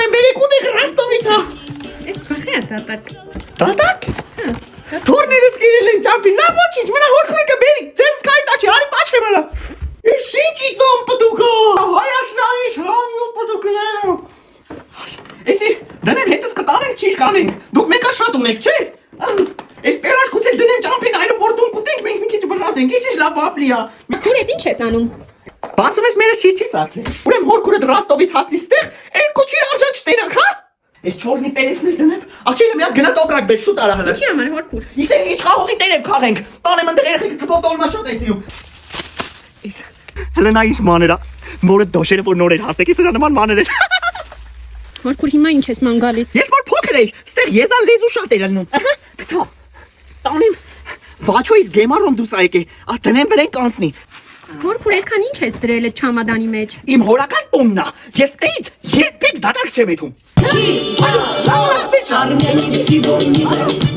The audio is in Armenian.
եմ բերեք ուտեք Ռոստովից հա։ Էս փախի է դատակ։ Դատակ։ Թորներս գիրել են ճամփի։ Նա ոչինչ, մնա հորքուրիկը բերի։ Ձեր սկայտա չի, արի պաչե մնա։ Ես ինչի ծոմ պտուկա։ Հայաստանի հանու պտուկները։ Էսի դնեն հետս կտանենք չի կանենք։ Դուք մեկը շատ ունեք, չէ՞։ Էս պերաշկուց էլ դնեն ճամփին այլու որտուն կուտենք մենք մի քիչ բռնացենք։ Էս ինչ լավ բաֆլիա։ Քուրետ ինչ ես անում։ Բասում ես մերս չի սարքել։ Ուրեմն հորքուրդ Ռոստովից հասնի ստեղ, երկու չի արժան չտերակ, հա։ Ես չորնի պերեցնել դնեմ, աղջիկը մի հատ գնա տոպրակ բեր, շուտ արա հələ։ Ինչի համար հորքուր։ Իսկ ինչ խաղողի տերև քաղենք։ Տանեմ ընդ երեխեքս կփով տոլմաշոտ էսիում։ Էս հələ նա ինչ մաներա, մորը դոշերը որ նոր էր հասեք, իսկ նման մաներ էր։ Հորքուր հիմա ինչ ես ման գալիս։ Ես որ փոքր էի, ստեղ եզան լեզու շատ էր ելնում։ Գտա։ Տանեմ վաչոյից գեմարում դուս այկե, ա դնեմ վրեն կանցնի։ Հորքուր այդքան ինչ ես դրել այդ չամադանի մեջ։ Իմ հորական տունն է։ Ես տեից երբեք դատակ չեմ եթում։ Армяне сегодня